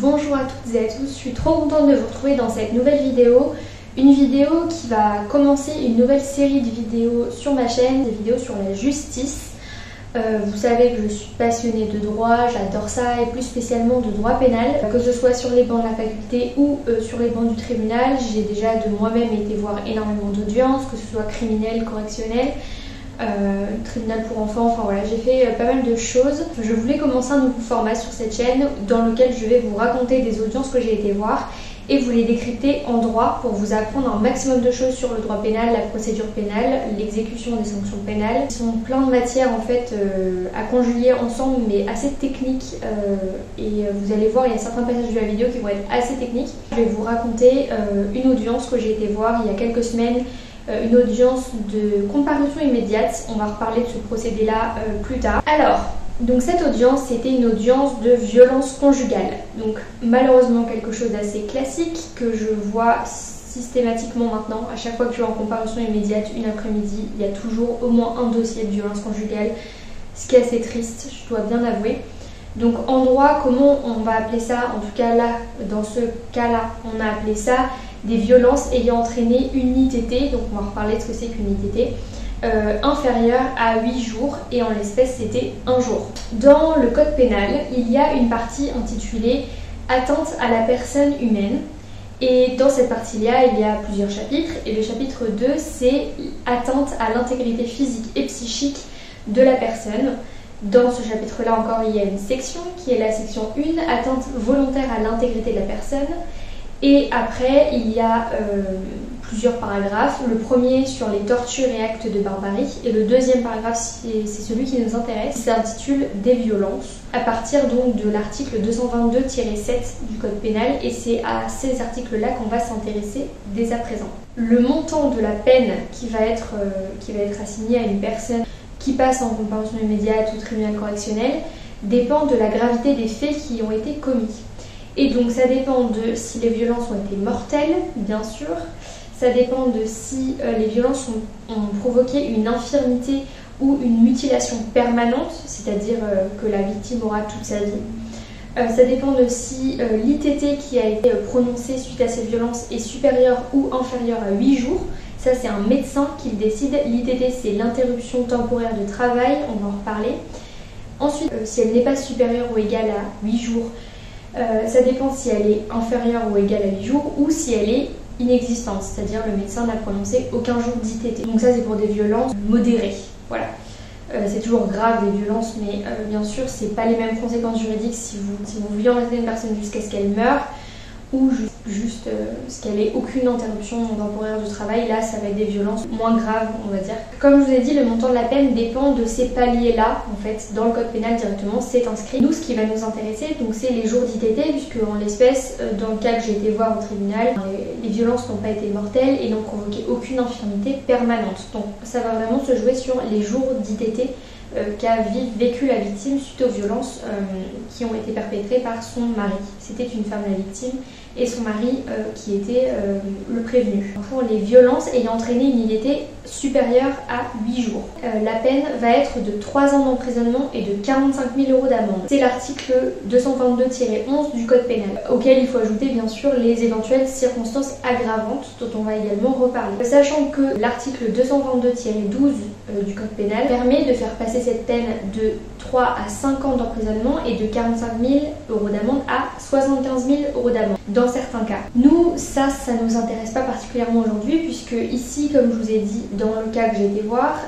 Bonjour à toutes et à tous, je suis trop contente de vous retrouver dans cette nouvelle vidéo. Une vidéo qui va commencer une nouvelle série de vidéos sur ma chaîne, des vidéos sur la justice. Vous savez que je suis passionnée de droit, j'adore ça et plus spécialement de droit pénal. Que ce soit sur les bancs de la faculté ou sur les bancs du tribunal, j'ai déjà de moi-même été voir énormément d'audiences, que ce soit criminel, correctionnel. Tribunal pour enfants, enfin voilà, j'ai fait pas mal de choses. Je voulais commencer un nouveau format sur cette chaîne dans lequel je vais vous raconter des audiences que j'ai été voir et vous les décrypter en droit pour vous apprendre un maximum de choses sur le droit pénal, la procédure pénale, l'exécution des sanctions pénales. Ils sont plein de matières en fait à conjuguer ensemble mais assez techniques et vous allez voir, il y a certains passages de la vidéo qui vont être assez techniques. Je vais vous raconter une audience que j'ai été voir il y a quelques semaines. Une audience de comparution immédiate. On va reparler de ce procédé-là plus tard. Alors, donc cette audience, c'était une audience de violence conjugale. Donc malheureusement quelque chose d'assez classique que je vois systématiquement maintenant. À chaque fois que je vais en comparution immédiate, une après-midi, il y a toujours au moins un dossier de violence conjugale, ce qui est assez triste, je dois bien avouer. Donc en droit, comment on va appeler ça? En tout cas là, dans ce cas-là, on a appelé ça des violences ayant entraîné une ITT, donc on va reparler de ce que c'est qu'une ITT, inférieure à 8 jours, et en l'espèce c'était 1 jour. Dans le code pénal, il y a une partie intitulée Atteinte à la personne humaine, et dans cette partie-là, il y a plusieurs chapitres, et le chapitre 2, c'est Atteinte à l'intégrité physique et psychique de la personne. Dans ce chapitre-là encore, il y a une section qui est la section 1, Atteinte volontaire à l'intégrité de la personne. Et après, il y a plusieurs paragraphes. Le premier sur les tortures et actes de barbarie. Et le deuxième paragraphe, c'est celui qui nous intéresse. Il s'intitule Des violences, à partir donc de l'article 222-7 du Code pénal. Et c'est à ces articles-là qu'on va s'intéresser dès à présent. Le montant de la peine qui va être assignée à une personne qui passe en comparution immédiate ou tribunal correctionnel dépend de la gravité des faits qui ont été commis. Et donc ça dépend de si les violences ont été mortelles, bien sûr, ça dépend de si les violences ont provoqué une infirmité ou une mutilation permanente, c'est-à-dire que la victime aura toute sa vie. Ça dépend de si l'ITT qui a été prononcée suite à ces violences est supérieure ou inférieure à 8 jours. Ça c'est un médecin qui le décide. L'ITT c'est l'interruption temporaire de travail, on va en reparler. Ensuite, si elle n'est pas supérieure ou égale à 8 jours, ça dépend si elle est inférieure ou égale à 8 jours ou si elle est inexistante, c'est-à-dire le médecin n'a prononcé aucun jour d'ITT. Donc ça c'est pour des violences modérées, voilà. C'est toujours grave les violences, mais bien sûr c'est pas les mêmes conséquences juridiques si vous violentez une personne jusqu'à ce qu'elle meure ou juste ce qu'elle ait aucune interruption temporaire du travail. Là ça va être des violences moins graves, on va dire. Comme je vous ai dit, le montant de la peine dépend de ces paliers là, en fait dans le code pénal directement c'est inscrit. Nous ce qui va nous intéresser donc c'est les jours d'ITT, puisque en l'espèce dans le cas que j'ai été voir au tribunal, les violences n'ont pas été mortelles et n'ont provoqué aucune infirmité permanente. Donc ça va vraiment se jouer sur les jours d'ITT qu'a vécu la victime suite aux violences qui ont été perpétrées par son mari. C'était une femme la victime et son mari qui était le prévenu. Pour les violences ayant entraîné une ITT supérieure à 8 jours, la peine va être de 3 ans d'emprisonnement et de 45 000 € d'amende. C'est l'article 222-11 du Code pénal, auquel il faut ajouter bien sûr les éventuelles circonstances aggravantes dont on va également reparler. Sachant que l'article 222-12 du Code pénal permet de faire passer cette peine de 3 à 5 ans d'emprisonnement et de 45 000 € d'amende à 75 000 € d'amende dans certains cas. Nous, ça nous intéresse pas particulièrement aujourd'hui, puisque ici, comme je vous ai dit, dans le cas que j'ai été voir,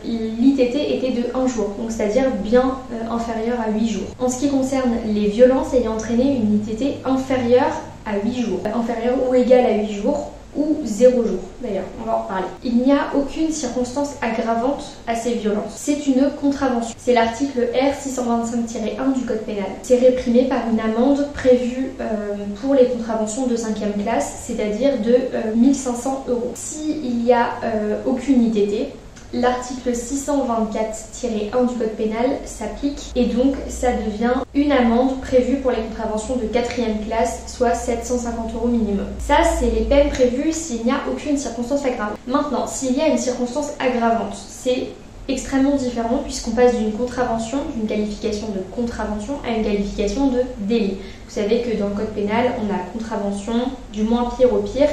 l'ITT était de 1 jour, donc c'est-à-dire bien inférieur à 8 jours. En ce qui concerne les violences ayant entraîné une ITT inférieure à 8 jours, inférieure ou égale à 8 jours, ou 0 jour, d'ailleurs, on va en reparler. Il n'y a aucune circonstance aggravante à ces violences. C'est une contravention. C'est l'article R625-1 du Code pénal. C'est réprimé par une amende prévue pour les contraventions de 5e classe, c'est-à-dire de 1 500 €. S'il n'y a aucune ITT, l'article 624-1 du Code pénal s'applique et donc ça devient une amende prévue pour les contraventions de 4e classe, soit 750 € minimum. Ça, c'est les peines prévues s'il n'y a aucune circonstance aggravante. Maintenant, s'il y a une circonstance aggravante, c'est extrêmement différent puisqu'on passe d'une contravention, d'une qualification de contravention à une qualification de délit. Vous savez que dans le code pénal, on a contravention, du moins pire au pire,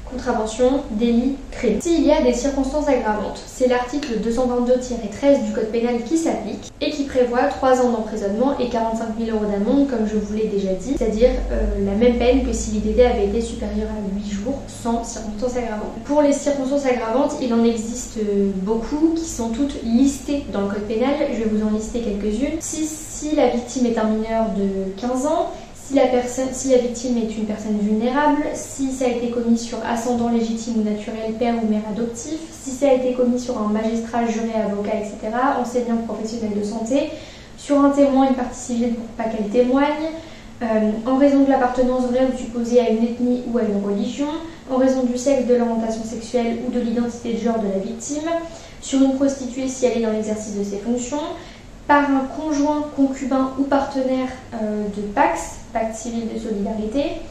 contravention, délit, crime. S'il y a des circonstances aggravantes, c'est l'article 222-13 du code pénal qui s'applique et qui prévoit 3 ans d'emprisonnement et 45 000 € d'amende, comme je vous l'ai déjà dit, c'est-à-dire la même peine que si l'ITT avait été supérieur à 8 jours sans circonstances aggravantes. Pour les circonstances aggravantes, il en existe beaucoup qui sont toutes listées dans le code pénal. Je vais vous en lister quelques-unes. Si la victime est un mineur de 15 ans, si la victime est une personne vulnérable, si ça a été commis sur ascendant légitime ou naturel, père ou mère adoptif, si ça a été commis sur un magistrat, juré, avocat, etc., enseignant, professionnel de santé, sur un témoin, une partie civile pour pas qu'elle témoigne, en raison de l'appartenance vraie ou supposée à une ethnie ou à une religion, en raison du sexe, de l'orientation sexuelle ou de l'identité de genre de la victime, sur une prostituée si elle est dans l'exercice de ses fonctions, par un conjoint, concubin ou partenaire de PACS, pacte civil de solidarité,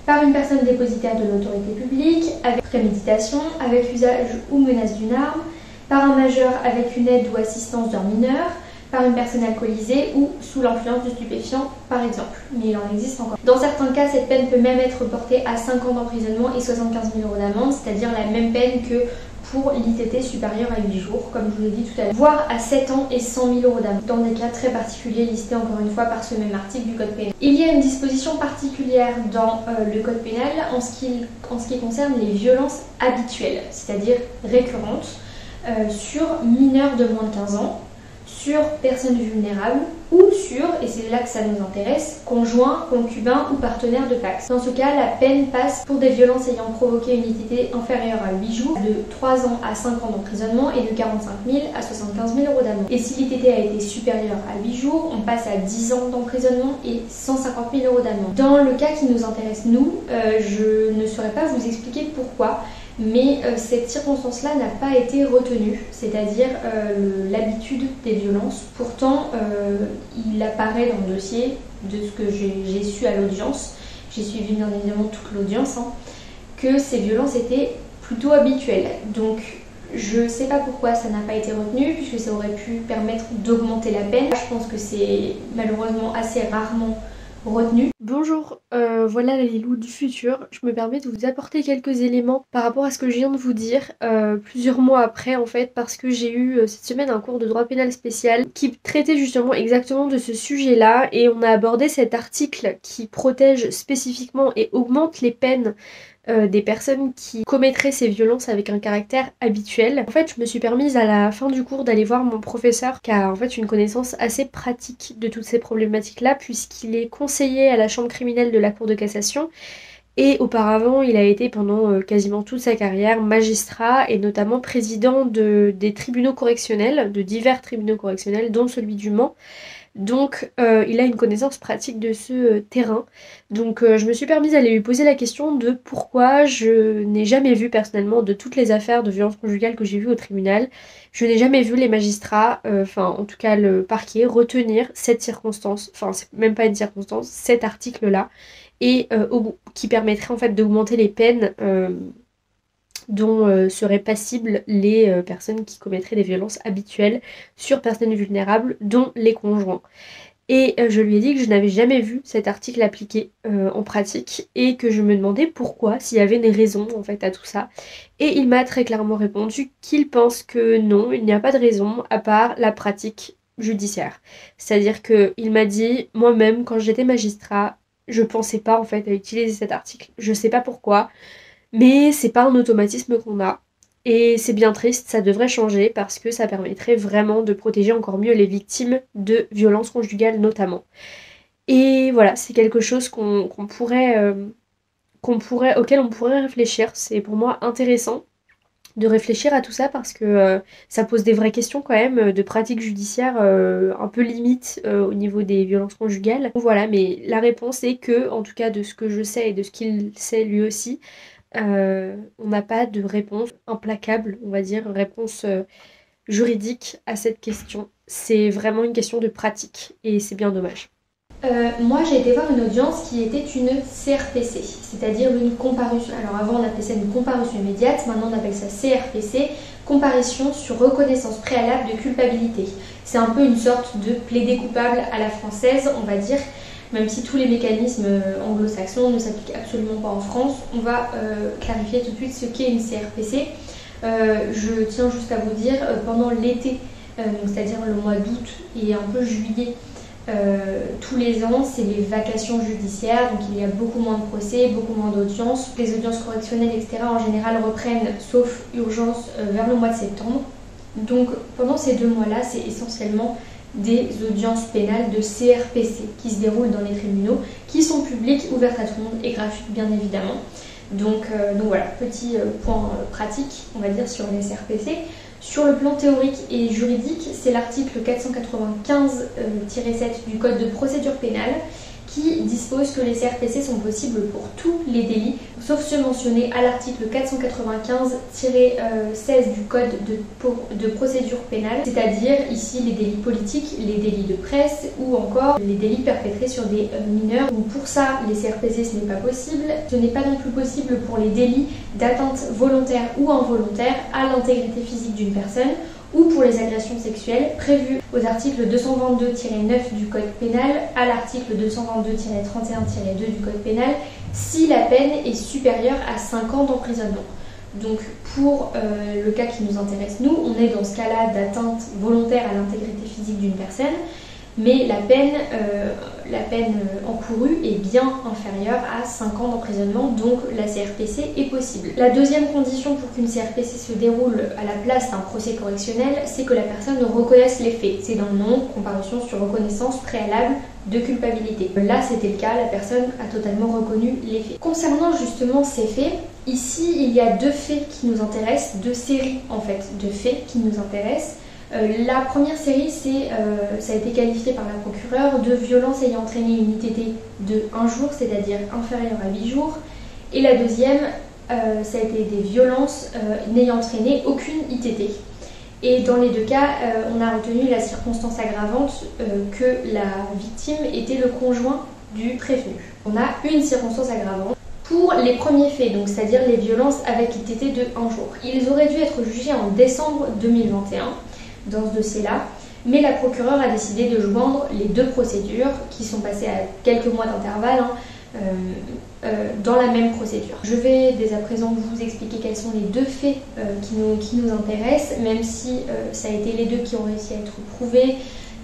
par une personne dépositaire de l'autorité publique, avec préméditation, avec usage ou menace d'une arme, par un majeur avec une aide ou assistance d'un mineur, par une personne alcoolisée ou sous l'influence de stupéfiants, par exemple. Mais il en existe encore. Dans certains cas, cette peine peut même être portée à 5 ans d'emprisonnement et 75 000 € d'amende, c'est-à-dire la même peine que pour l'ITT supérieur à 8 jours, comme je vous l'ai dit tout à l'heure, voire à 7 ans et 100 000 € d'amende, dans des cas très particuliers listés encore une fois par ce même article du code pénal. Il y a une disposition particulière dans le code pénal en ce qui concerne les violences habituelles, c'est-à-dire récurrentes, sur mineurs de moins de 15 ans, sur personnes vulnérables ou sur, et c'est là que ça nous intéresse, conjoint, concubin ou partenaire de PACS. Dans ce cas, la peine passe pour des violences ayant provoqué une ITT inférieure à 8 jours, de 3 ans à 5 ans d'emprisonnement et de 45 000 à 75 000 € d'amende. Et si l'ITT a été supérieure à 8 jours, on passe à 10 ans d'emprisonnement et 150 000 € d'amende. Dans le cas qui nous intéresse, nous, je ne saurais pas vous expliquer pourquoi, mais cette circonstance-là n'a pas été retenue, c'est-à-dire l'habitude des violences. Pourtant, il apparaît dans le dossier, de ce que j'ai su à l'audience, j'ai suivi bien évidemment toute l'audience, que ces violences étaient plutôt habituelles. Donc je ne sais pas pourquoi ça n'a pas été retenu, puisque ça aurait pu permettre d'augmenter la peine. Je pense que c'est malheureusement assez rarement retenu. Bonjour, voilà la Lilou du futur. Je me permets de vous apporter quelques éléments par rapport à ce que je viens de vous dire plusieurs mois après en fait, parce que j'ai eu cette semaine un cours de droit pénal spécial qui traitait justement exactement de ce sujet-là, et on a abordé cet article qui protège spécifiquement et augmente les peines des personnes qui commettraient ces violences avec un caractère habituel. En fait, je me suis permise à la fin du cours d'aller voir mon professeur qui a en fait une connaissance assez pratique de toutes ces problématiques-là, puisqu'il est conseiller à la chambre criminelle de la Cour de cassation et auparavant il a été pendant quasiment toute sa carrière magistrat et notamment président des tribunaux correctionnels, de divers tribunaux correctionnels dont celui du Mans. Donc il a une connaissance pratique de ce terrain. Donc je me suis permise d'aller lui poser la question de pourquoi je n'ai jamais vu personnellement, de toutes les affaires de violence conjugale que j'ai vues au tribunal, je n'ai jamais vu les magistrats, en tout cas le parquet, retenir cette circonstance, enfin c'est même pas une circonstance, cet article-là, et qui permettrait en fait d'augmenter les peines dont seraient passibles les personnes qui commettraient des violences habituelles sur personnes vulnérables, dont les conjoints. Et je lui ai dit que je n'avais jamais vu cet article appliqué en pratique et que je me demandais pourquoi, s'il y avait une raison en fait à tout ça. Et il m'a très clairement répondu qu'il pense que non, il n'y a pas de raison à part la pratique judiciaire. C'est-à-dire qu'il m'a dit, moi-même quand j'étais magistrat, je pensais pas en fait à utiliser cet article. Je sais pas pourquoi, mais c'est pas un automatisme qu'on a. Et c'est bien triste, ça devrait changer parce que ça permettrait vraiment de protéger encore mieux les victimes de violences conjugales notamment. Et voilà, c'est quelque chose auquel on pourrait réfléchir. C'est pour moi intéressant de réfléchir à tout ça parce que ça pose des vraies questions quand même de pratiques judiciaires un peu limites au niveau des violences conjugales. Voilà, mais la réponse est que, en tout cas de ce que je sais et de ce qu'il sait lui aussi, on n'a pas de réponse implacable, on va dire, réponse juridique à cette question. C'est vraiment une question de pratique et c'est bien dommage. Moi j'ai été voir une audience qui était une CRPC, c'est-à-dire une comparution. Alors avant on appelait ça une comparution immédiate, maintenant on appelle ça CRPC, comparution sur reconnaissance préalable de culpabilité. C'est un peu une sorte de plaider coupable à la française, on va dire, même si tous les mécanismes anglo-saxons ne s'appliquent absolument pas en France. On va clarifier tout de suite ce qu'est une CRPC. Je tiens juste à vous dire, pendant l'été, c'est-à-dire le mois d'août et un peu juillet, tous les ans, c'est les vacations judiciaires, donc il y a beaucoup moins de procès, beaucoup moins d'audiences. Les audiences correctionnelles, etc., en général reprennent, sauf urgence, vers le mois de septembre. Donc pendant ces 2 mois-là, c'est essentiellement des audiences pénales de CRPC qui se déroulent dans les tribunaux, qui sont publiques, ouvertes à tout le monde et gratuites bien évidemment. Donc voilà, petit point pratique, on va dire, sur les CRPC. Sur le plan théorique et juridique, c'est l'article 495-7 du Code de procédure pénale qui dispose que les CRPC sont possibles pour tous les délits, sauf ceux mentionnés à l'article 495-16 du Code de procédure pénale, c'est-à-dire ici les délits politiques, les délits de presse ou encore les délits perpétrés sur des mineurs. Donc pour ça, les CRPC, ce n'est pas possible. Ce n'est pas non plus possible pour les délits d'atteinte volontaire ou involontaire à l'intégrité physique d'une personne, ou pour les agressions sexuelles prévues aux articles 222-9 du Code pénal à l'article 222-31-2 du Code pénal si la peine est supérieure à 5 ans d'emprisonnement. Donc pour le cas qui nous intéresse nous, on est dans ce cas-là d'atteinte volontaire à l'intégrité physique d'une personne, mais la peine encourue est bien inférieure à 5 ans d'emprisonnement, donc la CRPC est possible. La deuxième condition pour qu'une CRPC se déroule à la place d'un procès correctionnel, c'est que la personne reconnaisse les faits. C'est dans le nom, comparution sur reconnaissance préalable de culpabilité. Là, c'était le cas, la personne a totalement reconnu les faits. Concernant justement ces faits, ici, il y a 2 faits qui nous intéressent, 2 séries en fait de faits qui nous intéressent. La première série, ça a été qualifié par la procureure de violence ayant entraîné une ITT de 1 jour, c'est-à-dire inférieure à 8 jours. Et la deuxième, ça a été des violences n'ayant entraîné aucune ITT. Et dans les 2 cas, on a retenu la circonstance aggravante que la victime était le conjoint du prévenu. On a une circonstance aggravante. Pour les premiers faits, donc c'est-à-dire les violences avec ITT de 1 jour, ils auraient dû être jugés en décembre 2021. Dans ce dossier-là, mais la procureure a décidé de joindre les 2 procédures qui sont passées à quelques mois d'intervalle dans la même procédure. Je vais dès à présent vous expliquer quels sont les 2 faits qui nous intéressent, même si ça a été les 2 qui ont réussi à être prouvés,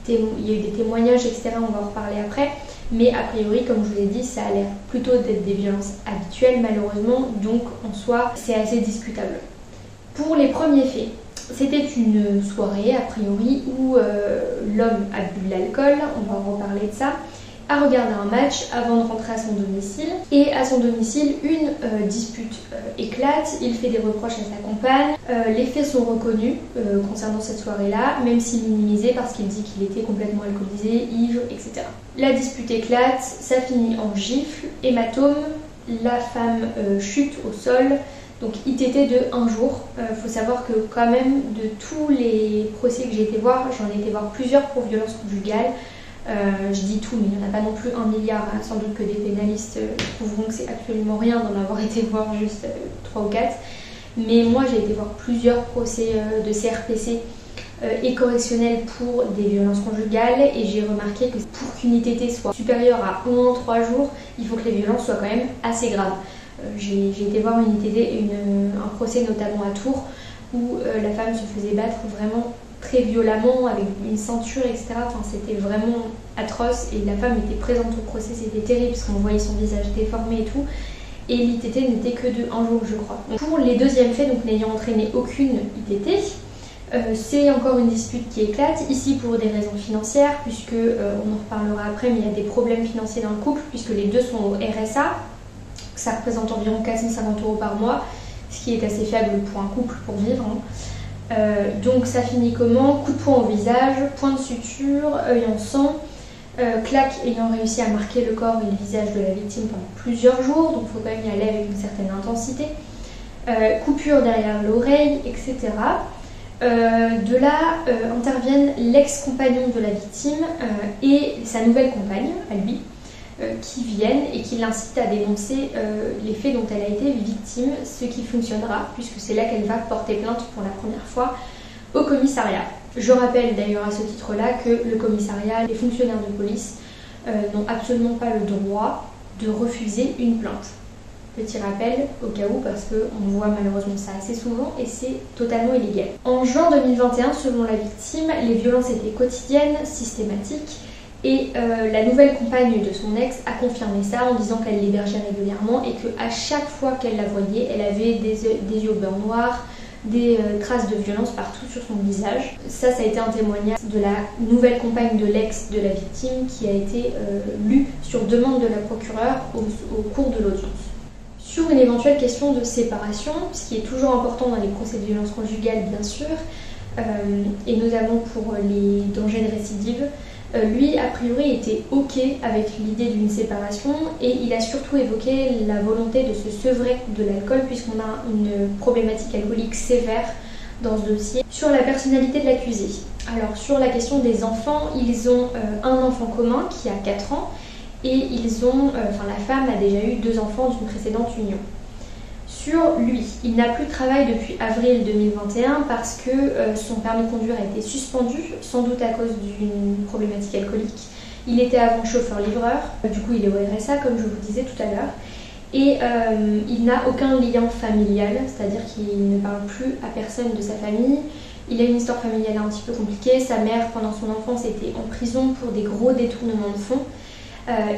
il y a eu des témoignages, etc., on va en reparler après, mais a priori, comme je vous ai dit, ça a l'air plutôt d'être des violences habituelles malheureusement, donc en soi, c'est assez discutable. Pour les premiers faits, c'était une soirée, a priori, où l'homme a bu de l'alcool, on va en reparler de ça, a regardé un match avant de rentrer à son domicile. Et à son domicile, une dispute éclate, il fait des reproches à sa compagne. Les faits sont reconnus concernant cette soirée-là, même si minimisés parce qu'il dit qu'il était complètement alcoolisé, ivre, etc. La dispute éclate, ça finit en gifle, hématome, la femme chute au sol. Donc ITT de 1 jour. Faut savoir que quand même de tous les procès que j'ai été voir, j'en ai été voir plusieurs pour violence conjugale. Je dis tout, mais il n'y en a pas non plus 1 milliard. Hein. Sans doute que des pénalistes trouveront que c'est absolument rien d'en avoir été voir juste 3 ou 4. Mais moi j'ai été voir plusieurs procès de CRPC et correctionnels pour des violences conjugales et j'ai remarqué que pour qu'une ITT soit supérieure à au moins 3 jours, il faut que les violences soient quand même assez graves. J'ai été voir une ITT, un procès notamment à Tours où la femme se faisait battre vraiment très violemment avec une ceinture, etc. Enfin, c'était vraiment atroce et la femme était présente au procès, c'était terrible parce qu'on voyait son visage déformé et tout. Et l'ITT n'était que de 1 jour, je crois. Donc, pour les deuxièmes faits, donc n'ayant entraîné aucune ITT, c'est encore une dispute qui éclate, ici pour des raisons financières, puisque on en reparlera après, mais il y a des problèmes financiers dans le couple, puisque les 2 sont au RSA. Ça représente environ 450 € par mois, ce qui est assez faible pour un couple pour vivre. Donc ça finit comment? Coup de poing au visage, point de suture, œil en sang, claque ayant réussi à marquer le corps et le visage de la victime pendant plusieurs jours, donc il faut quand même y aller avec une certaine intensité, coupure derrière l'oreille, etc. De là interviennent l'ex-compagnon de la victime et sa nouvelle compagne, à lui. qui viennent et qui l'incitent à dénoncer les faits dont elle a été victime, ce qui fonctionnera puisque c'est là qu'elle va porter plainte pour la première fois au commissariat. Je rappelle d'ailleurs à ce titre-là que le commissariat, les fonctionnaires de police n'ont absolument pas le droit de refuser une plainte. Petit rappel au cas où parce qu'on voit malheureusement ça assez souvent et c'est totalement illégal. En juin 2021, selon la victime, les violences étaient quotidiennes, systématiques et la nouvelle compagne de son ex a confirmé ça en disant qu'elle l'hébergeait régulièrement et qu'à chaque fois qu'elle la voyait, elle avait des yeux au beurre noir, des traces de violence partout sur son visage. Ça a été un témoignage de la nouvelle compagne de l'ex de la victime qui a été lu sur demande de la procureure au cours de l'audience. Sur une éventuelle question de séparation, ce qui est toujours important dans les procès de violence conjugale bien sûr, et notamment pour les dangers de récidive, lui a priori était ok avec l'idée d'une séparation et il a surtout évoqué la volonté de se sevrer de l'alcool puisqu'on a une problématique alcoolique sévère dans ce dossier. Sur la personnalité de l'accusé, alors sur la question des enfants, ils ont un enfant commun qui a 4 ans et la femme a déjà eu 2 enfants d'une précédente union. Sur lui, il n'a plus de travail depuis avril 2021 parce que son permis de conduire a été suspendu, sans doute à cause d'une problématique alcoolique. Il était avant chauffeur-livreur, du coup il est au RSA comme je vous disais tout à l'heure. Et il n'a aucun lien familial, c'est-à-dire qu'il ne parle plus à personne de sa famille. Il a une histoire familiale un petit peu compliquée. Sa mère, pendant son enfance, était en prison pour des gros détournements de fonds.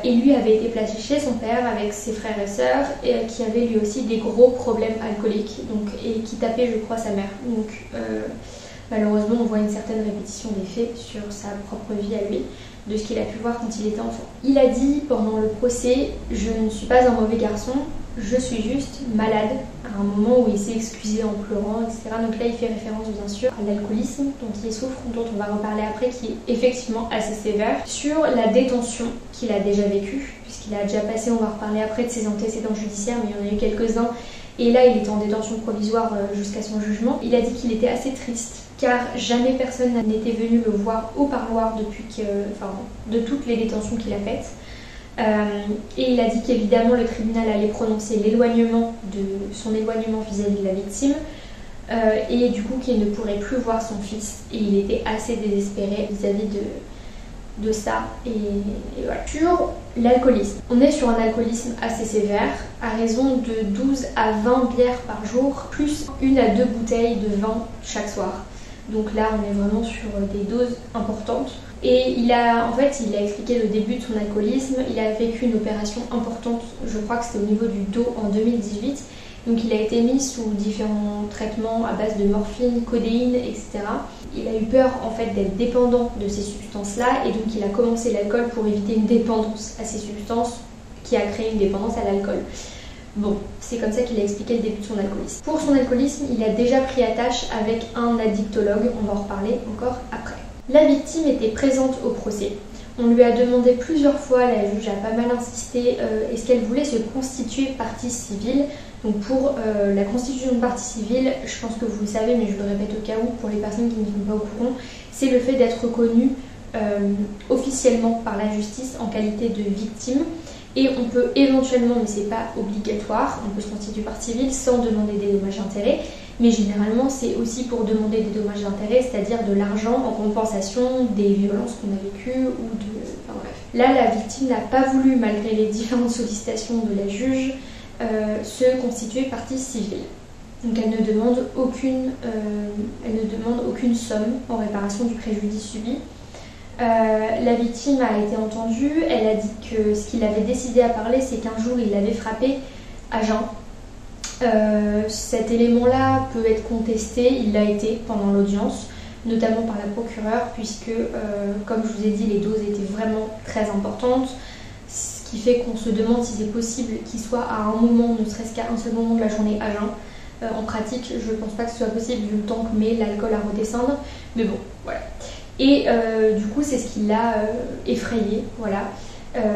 Et lui avait été placé chez son père avec ses frères et sœurs et qui avait lui aussi des gros problèmes alcooliques et qui tapait je crois sa mère. Donc malheureusement on voit une certaine répétition des faits sur sa propre vie à lui, de ce qu'il a pu voir quand il était enfant. Il a dit pendant le procès « Je ne suis pas un mauvais garçon, je suis juste malade » à un moment où il s'est excusé en pleurant, etc. Donc là il fait référence bien sûr à l'alcoolisme dont il souffre, dont on va reparler après, qui est effectivement assez sévère. Sur la détention qu'il a déjà vécue, puisqu'il a déjà passé, on va reparler après de ses antécédents judiciaires, mais il y en a eu quelques-uns, et là il était en détention provisoire jusqu'à son jugement. Il a dit qu'il était assez triste car jamais personne n'était venu le voir au parloir de toutes les détentions qu'il a faites. Et il a dit qu'évidemment le tribunal allait prononcer son éloignement vis-à-vis de la victime et du coup qu'il ne pourrait plus voir son fils et il était assez désespéré vis-à-vis de ça et voilà. Sur l'alcoolisme, on est sur un alcoolisme assez sévère à raison de 12 à 20 bières par jour plus 1 à 2 bouteilles de vin chaque soir. Donc là on est vraiment sur des doses importantes. Et il a expliqué le début de son alcoolisme. Il a vécu une opération importante, je crois que c'était au niveau du dos en 2018. Donc il a été mis sous différents traitements à base de morphine, codéine, etc. Il a eu peur en fait d'être dépendant de ces substances-là et donc il a commencé l'alcool pour éviter une dépendance à ces substances qui a créé une dépendance à l'alcool. Bon, c'est comme ça qu'il a expliqué le début de son alcoolisme. Pour son alcoolisme, il a déjà pris attache avec un addictologue, on va en reparler encore après. La victime était présente au procès. On lui a demandé plusieurs fois, la juge a pas mal insisté, est-ce qu'elle voulait se constituer partie civile. Donc pour la constitution de partie civile, je pense que vous le savez, mais je le répète au cas où, pour les personnes qui ne sont pas au courant, c'est le fait d'être reconnu officiellement par la justice en qualité de victime. Et on peut éventuellement, mais c'est pas obligatoire, on peut se constituer partie civile sans demander des dommages d'intérêt. Mais généralement, c'est aussi pour demander des dommages d'intérêt, c'est-à-dire de l'argent en compensation des violences qu'on a vécues ou de... Enfin bref. Là, la victime n'a pas voulu, malgré les différentes sollicitations de la juge, se constituer partie civile. Donc elle ne demande aucune somme en réparation du préjudice subi. La victime a été entendue, elle a dit que ce qu'il avait décidé à parler, c'est qu'un jour il l'avait frappée à jeun. Cet élément-là peut être contesté, il l'a été pendant l'audience, notamment par la procureure, puisque, comme je vous ai dit, les doses étaient vraiment très importantes, ce qui fait qu'on se demande si c'est possible qu'il soit à un moment, ne serait-ce qu'à un seul moment de la journée à jeun. En pratique, je ne pense pas que ce soit possible vu le temps que met l'alcool à redescendre, mais bon, voilà. Et du coup, c'est ce qui l'a effrayée, voilà,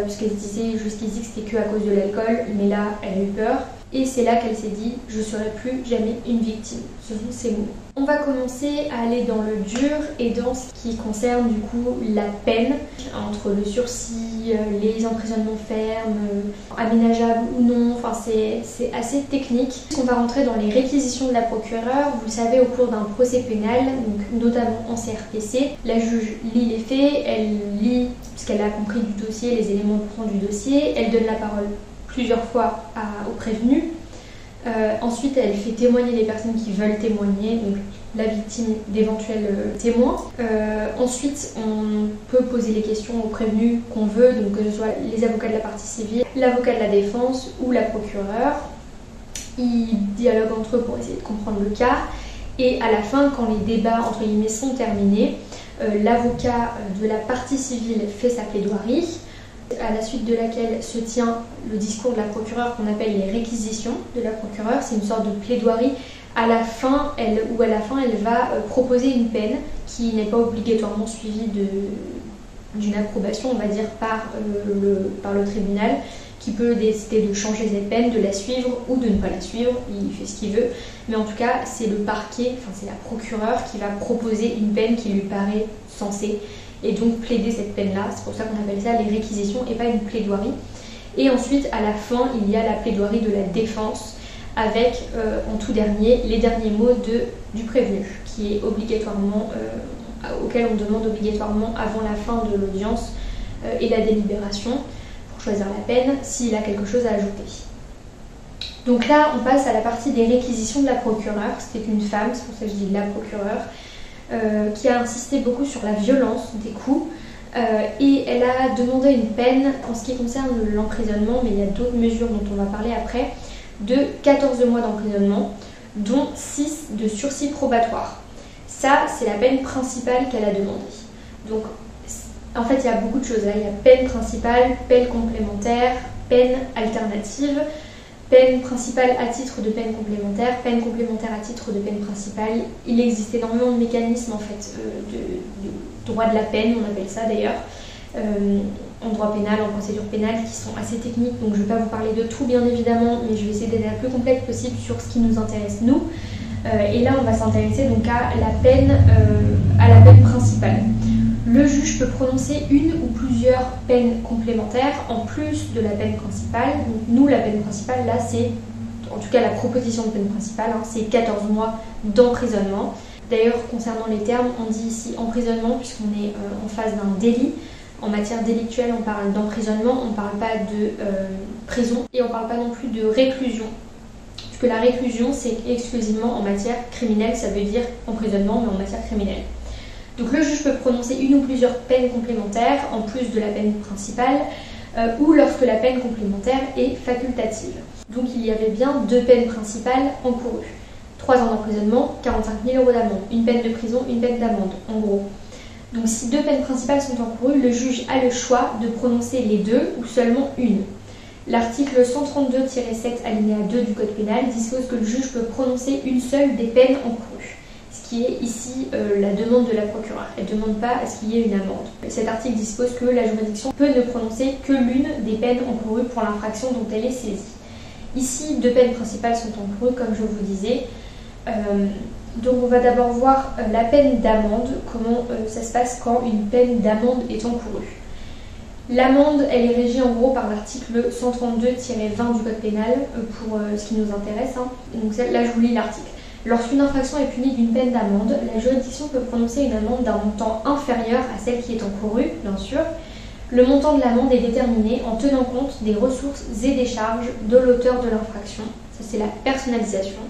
puisqu'elle disait jusqu'ici que c'était que à cause de l'alcool, mais là, elle a eu peur. et c'est là qu'elle s'est dit « je serai plus jamais une victime ». Ce sont ses mots. On va commencer à aller dans le dur et dans ce qui concerne du coup la peine, entre le sursis, les emprisonnements fermes, aménageables ou non, enfin c'est assez technique. On va rentrer dans les réquisitions de la procureure. Vous le savez, au cours d'un procès pénal, donc notamment en CRPC, la juge lit les faits, elle lit ce qu'elle a compris du dossier, les éléments importants du dossier, elle donne la parole plusieurs fois au prévenu. Ensuite, elle fait témoigner les personnes qui veulent témoigner, donc la victime d'éventuels témoins. Ensuite, on peut poser les questions aux prévenus qu'on veut, donc que ce soit les avocats de la partie civile, l'avocat de la défense ou la procureure. Ils dialoguent entre eux pour essayer de comprendre le cas. Et à la fin, quand les débats entre guillemets sont terminés, l'avocat de la partie civile fait sa plaidoirie, à la suite de laquelle se tient le discours de la procureure qu'on appelle les réquisitions de la procureure. C'est une sorte de plaidoirie. À la fin, elle va proposer une peine qui n'est pas obligatoirement suivie d'une approbation, on va dire, par le tribunal, qui peut décider de changer cette peine, de la suivre ou de ne pas la suivre. Il fait ce qu'il veut. Mais en tout cas, c'est le parquet, c'est la procureure qui va proposer une peine qui lui paraît sensée et donc plaider cette peine-là. C'est pour ça qu'on appelle ça les réquisitions et pas une plaidoirie. Et ensuite, à la fin, il y a la plaidoirie de la défense avec, en tout dernier, les derniers mots du prévenu, qui est obligatoirement, auquel on demande obligatoirement avant la fin de l'audience et la délibération, pour choisir la peine, s'il a quelque chose à ajouter. Donc là, on passe à la partie des réquisitions de la procureure. C'était une femme, c'est pour ça que je dis la procureure, qui a insisté beaucoup sur la violence des coups et elle a demandé une peine en ce qui concerne l'emprisonnement, mais il y a d'autres mesures dont on va parler après, de 14 mois d'emprisonnement, dont 6 de sursis probatoire. Ça, c'est la peine principale qu'elle a demandée. Donc, en fait, il y a beaucoup de choses là. Il y a peine principale, peine complémentaire, peine alternative, peine principale à titre de peine complémentaire à titre de peine principale. Il existe énormément de mécanismes en fait de droit de la peine, on appelle ça d'ailleurs, en droit pénal, en procédure pénale, qui sont assez techniques, donc je ne vais pas vous parler de tout bien évidemment, mais je vais essayer d'être la plus complète possible sur ce qui nous intéresse nous. Et là on va s'intéresser donc à la peine principale. Le juge peut prononcer une ou plusieurs peines complémentaires en plus de la peine principale. Donc nous, la peine principale, là, c'est, en tout cas la proposition de peine principale, c'est 14 mois d'emprisonnement. D'ailleurs, concernant les termes, on dit ici emprisonnement puisqu'on est en face d'un délit. En matière délictuelle, on parle d'emprisonnement, on ne parle pas de prison et on ne parle pas non plus de réclusion. Puisque la réclusion, c'est exclusivement en matière criminelle, ça veut dire emprisonnement, mais en matière criminelle. Donc le juge peut prononcer une ou plusieurs peines complémentaires en plus de la peine principale ou lorsque la peine complémentaire est facultative. Donc il y avait bien 2 peines principales encourues. 3 ans d'emprisonnement, 45 000 € d'amende. Une peine de prison, une peine d'amende, en gros. Donc si 2 peines principales sont encourues, le juge a le choix de prononcer les 2 ou seulement une. L'article 132-7 alinéa 2 du Code pénal dispose que le juge peut prononcer une seule des peines encourues. Ce qui est ici la demande de la procureure. Elle ne demande pas à ce qu'il y ait une amende. Cet article dispose que la juridiction peut ne prononcer que l'une des peines encourues pour l'infraction dont elle est saisie. Ici, 2 peines principales sont encourues, comme je vous disais. Donc on va d'abord voir la peine d'amende, comment ça se passe quand une peine d'amende est encourue. L'amende, elle est régie en gros par l'article 132-20 du Code pénal pour ce qui nous intéresse. Donc là, je vous lis l'article. Lorsqu'une infraction est punie d'une peine d'amende, la juridiction peut prononcer une amende d'un montant inférieur à celle qui est encourue, bien sûr. Le montant de l'amende est déterminé en tenant compte des ressources et des charges de l'auteur de l'infraction. Ça, c'est la personnalisation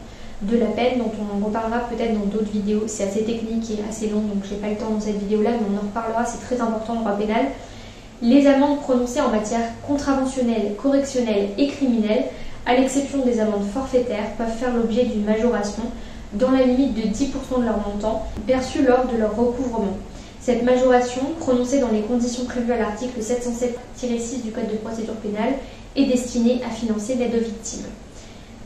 de la peine dont on en reparlera peut-être dans d'autres vidéos. C'est assez technique et assez long, donc j'ai pas le temps dans cette vidéo-là, mais on en reparlera, c'est très important en droit pénal. Les amendes prononcées en matière contraventionnelle, correctionnelle et criminelle, à l'exception des amendes forfaitaires, peuvent faire l'objet d'une majoration dans la limite de 10% de leur montant perçu lors de leur recouvrement. Cette majoration, prononcée dans les conditions prévues à l'article 707-6 du Code de procédure pénale, est destinée à financer l'aide aux victimes.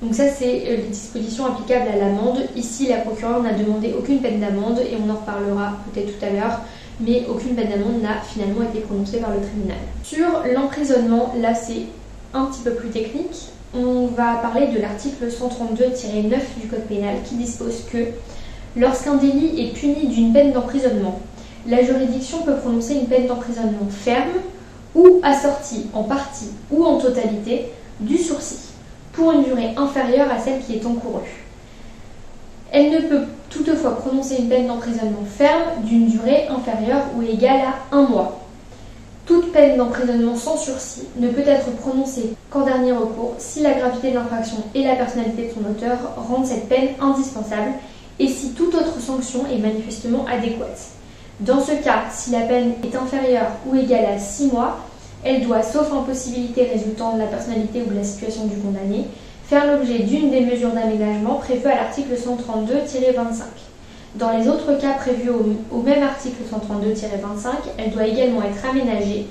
Donc ça, c'est les dispositions applicables à l'amende. Ici, la procureure n'a demandé aucune peine d'amende et on en reparlera peut-être tout à l'heure, mais aucune peine d'amende n'a finalement été prononcée par le tribunal. Sur l'emprisonnement, là c'est un petit peu plus technique, on va parler de l'article 132-9 du Code pénal qui dispose que lorsqu'un délit est puni d'une peine d'emprisonnement, la juridiction peut prononcer une peine d'emprisonnement ferme ou assortie en partie ou en totalité du sursis pour une durée inférieure à celle qui est encourue. Elle ne peut toutefois prononcer une peine d'emprisonnement ferme d'une durée inférieure ou égale à 1 mois. Toute peine d'emprisonnement sans sursis ne peut être prononcée qu'en dernier recours si la gravité de l'infraction et la personnalité de son auteur rendent cette peine indispensable et si toute autre sanction est manifestement adéquate. Dans ce cas, si la peine est inférieure ou égale à 6 mois, elle doit, sauf impossibilité résultant de la personnalité ou de la situation du condamné, faire l'objet d'une des mesures d'aménagement prévues à l'article 132-25. Dans les autres cas prévus au même article 132-25, elle doit également être aménagée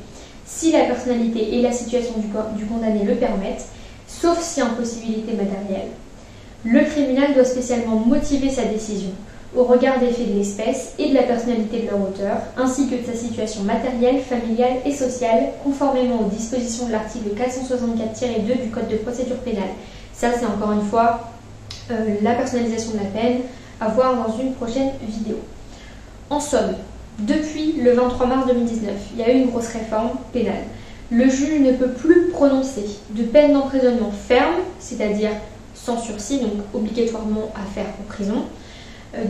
si la personnalité et la situation du condamné le permettent, sauf si impossibilité matérielle. Le tribunal doit spécialement motiver sa décision au regard des faits de l'espèce et de la personnalité de leur auteur, ainsi que de sa situation matérielle, familiale et sociale, conformément aux dispositions de l'article 464-2 du Code de procédure pénale. Ça, c'est encore une fois la personnalisation de la peine, à voir dans une prochaine vidéo. En somme, depuis le 23 mars 2019, il y a eu une grosse réforme pénale. Le juge ne peut plus prononcer de peine d'emprisonnement ferme, c'est-à-dire sans sursis, donc obligatoirement à faire en prison,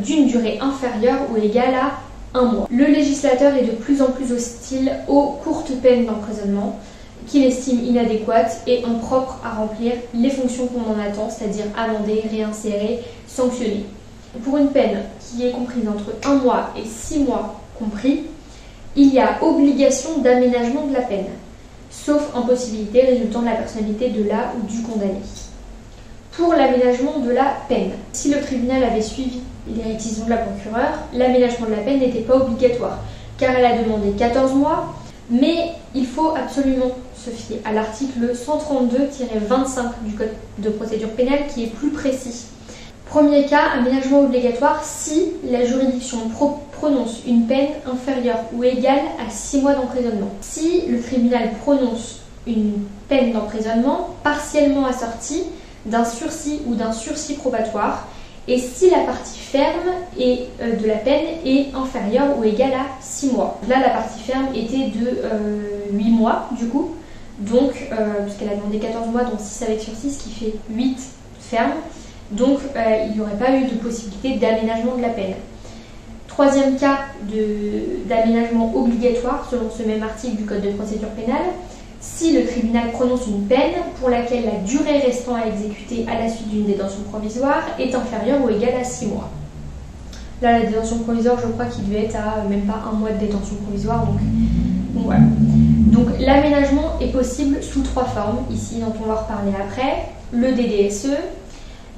d'une durée inférieure ou égale à 1 mois. Le législateur est de plus en plus hostile aux courtes peines d'emprisonnement, qu'il estime inadéquates et impropres à remplir les fonctions qu'on en attend, c'est-à-dire amender, réinsérer, sanctionner. Pour une peine qui est comprise entre 1 mois et 6 mois compris, il y a obligation d'aménagement de la peine, sauf impossibilité résultant de la personnalité de la ou du condamné. Pour l'aménagement de la peine, si le tribunal avait suivi les réquisitions de la procureure, l'aménagement de la peine n'était pas obligatoire, car elle a demandé 14 mois, mais il faut absolument se fier à l'article 132-25 du Code de procédure pénale qui est plus précis. Premier cas, aménagement obligatoire si la juridiction prononce une peine inférieure ou égale à 6 mois d'emprisonnement. Si le tribunal prononce une peine d'emprisonnement partiellement assortie d'un sursis ou d'un sursis probatoire, et si la partie ferme de la peine est inférieure ou égale à 6 mois. Là, la partie ferme était de 8 mois, du coup, donc, puisqu'elle a demandé 14 mois, donc 6 avec sursis, ce qui fait 8 ferme. Donc, il n'y aurait pas eu de possibilité d'aménagement de la peine. Troisième cas d'aménagement obligatoire, selon ce même article du Code de procédure pénale, si le tribunal prononce une peine pour laquelle la durée restant à exécuter à la suite d'une détention provisoire est inférieure ou égale à 6 mois. Là, la détention provisoire, je crois qu'il devait être à même pas 1 mois de détention provisoire, donc voilà. Donc, l'aménagement est possible sous 3 formes, ici, dont on va reparler après. Le DDSE,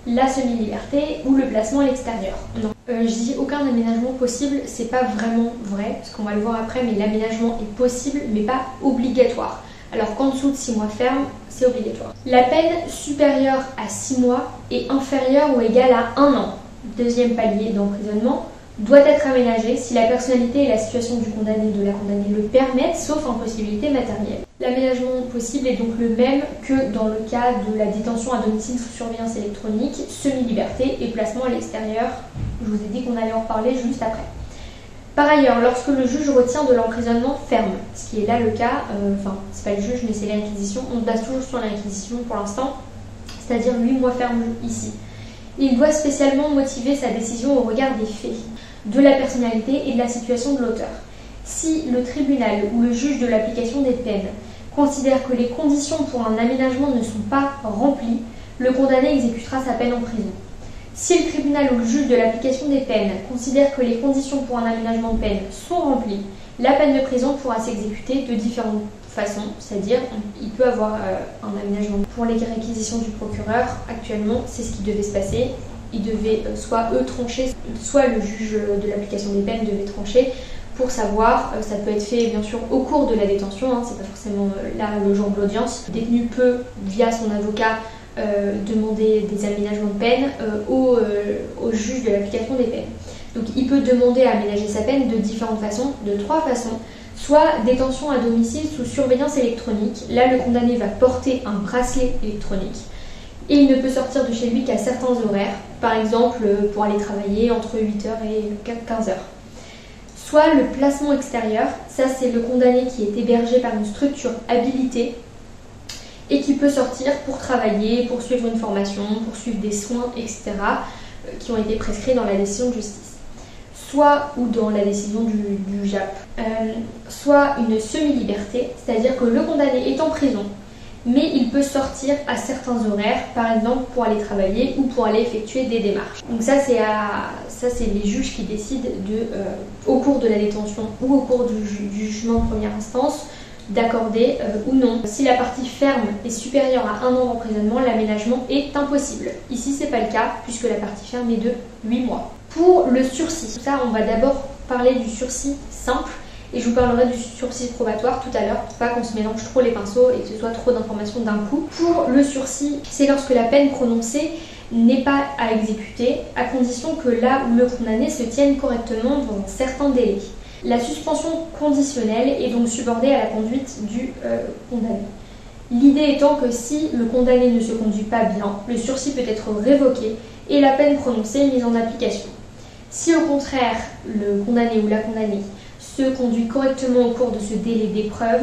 la semi-liberté ou le placement à l'extérieur. Non. Je dis aucun aménagement possible, c'est pas vraiment vrai, parce qu'on va le voir après, mais l'aménagement est possible, mais pas obligatoire. Alors qu'en dessous de 6 mois ferme, c'est obligatoire. La peine supérieure à 6 mois et inférieure ou égale à 1 an, deuxième palier d'emprisonnement, doit être aménagée si la personnalité et la situation du condamné et de la condamnée le permettent, sauf impossibilité matérielle. L'aménagement possible est donc le même que dans le cas de la détention à domicile sous surveillance électronique, semi-liberté et placement à l'extérieur. Je vous ai dit qu'on allait en reparler juste après. Par ailleurs, lorsque le juge retient de l'emprisonnement ferme, ce qui est là le cas, c'est pas le juge mais c'est la réquisition, on se base toujours sur la réquisition pour l'instant, c'est-à-dire 8 mois ferme ici. Il doit spécialement motiver sa décision au regard des faits, de la personnalité et de la situation de l'auteur. Si le tribunal ou le juge de l'application des peines considère que les conditions pour un aménagement ne sont pas remplies, le condamné exécutera sa peine en prison. Si le tribunal ou le juge de l'application des peines considère que les conditions pour un aménagement de peine sont remplies, la peine de prison pourra s'exécuter de différentes façons, c'est-à-dire il peut avoir un aménagement. Pour les réquisitions du procureur, actuellement, c'est ce qui devait se passer. Ils devaient soit eux trancher, soit le juge de l'application des peines devait trancher pour savoir, ça peut être fait bien sûr au cours de la détention, c'est pas forcément là le jour de l'audience. Le détenu peut, via son avocat, demander des aménagements de peine au juge de l'application des peines. Donc il peut demander à aménager sa peine de différentes façons, de 3 façons, soit détention à domicile sous surveillance électronique. Là, le condamné va porter un bracelet électronique et il ne peut sortir de chez lui qu'à certains horaires, par exemple pour aller travailler entre 8h et 15h. Soit le placement extérieur, ça c'est le condamné qui est hébergé par une structure habilitée et qui peut sortir pour travailler, pour suivre une formation, pour suivre des soins, etc. qui ont été prescrits dans la décision de justice. Soit, ou dans la décision du JAP, soit une semi-liberté, c'est-à-dire que le condamné est en prison, mais il peut sortir à certains horaires, par exemple pour aller travailler ou pour aller effectuer des démarches. Donc ça c'est les juges qui décident au cours de la détention ou au cours du jugement de première instance d'accorder ou non. Si la partie ferme est supérieure à 1 an d'emprisonnement, l'aménagement est impossible. Ici c'est pas le cas puisque la partie ferme est de 8 mois. Pour le sursis, ça on va d'abord parler du sursis simple. Et je vous parlerai du sursis probatoire tout à l'heure pour pas qu'on se mélange trop les pinceaux et que ce soit trop d'informations d'un coup. Pour le sursis, c'est lorsque la peine prononcée n'est pas à exécuter, à condition que là où le condamné se tienne correctement dans certains délais. La suspension conditionnelle est donc subordonnée à la conduite du condamné. L'idée étant que si le condamné ne se conduit pas bien, le sursis peut être révoqué et la peine prononcée mise en application. Si au contraire, le condamné ou la condamnée se conduit correctement au cours de ce délai d'épreuve,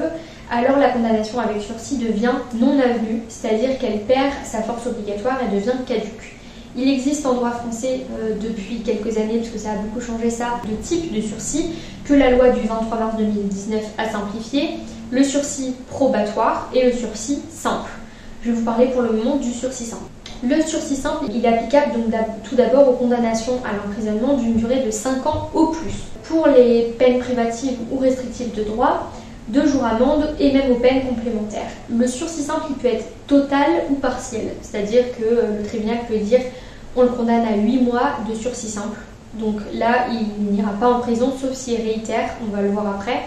alors la condamnation avec sursis devient non avenue, c'est-à-dire qu'elle perd sa force obligatoire et devient caduque. Il existe en droit français depuis quelques années, puisque ça a beaucoup changé ça, de type de sursis que la loi du 23 mars 2019 a simplifié, le sursis probatoire et le sursis simple. Je vais vous parler pour le moment du sursis simple. Le sursis simple, il est applicable donc tout d'abord aux condamnations à l'emprisonnement d'une durée de 5 ans au plus. Pour les peines privatives ou restrictives de droit, 2 jours amende et même aux peines complémentaires. Le sursis simple, il peut être total ou partiel, c'est-à-dire que le tribunal peut dire on le condamne à 8 mois de sursis simple. Donc là, il n'ira pas en prison sauf s'il réitère, on va le voir après.